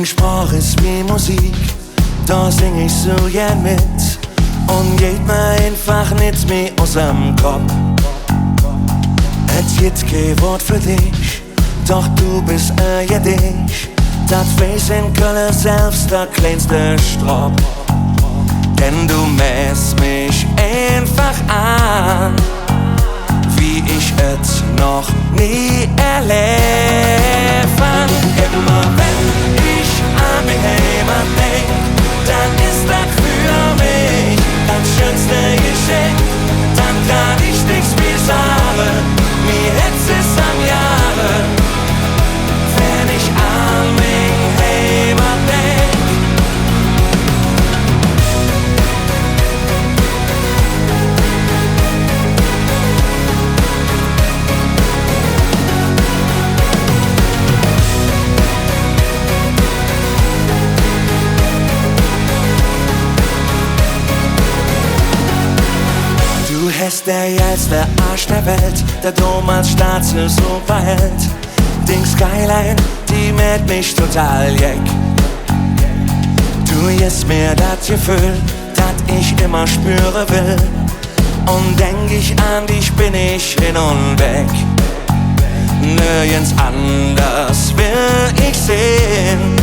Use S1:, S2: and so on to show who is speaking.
S1: Sprache ist wie Musik, da sing ich so gern mit und geht mir einfach nicht mehr aus'm Kopf. Es gibt kein Wort für dich, doch du bist ein Gedicht, das weiß in Köln selbst der kleinste Strop. Denn du mähst mich einfach an, wie ich es noch nie erlebt fand. Immer wenn ich an mich Heimat denk, dann ist das für mich das schönste Geschenk. Dann kann ich nichts mehr sagen, mir hätt's es am Jahre, wenn ich an mich Heimat denk. Du hast der geilste Arsch der Welt, der damals Staats-Superheld. Den Skyline, die mäht mich total jeck. Du gibst mir das Gefühl, das ich immer spüren will. Und denk ich an dich, bin ich hin und weg. Nirgends anders will ich sehen.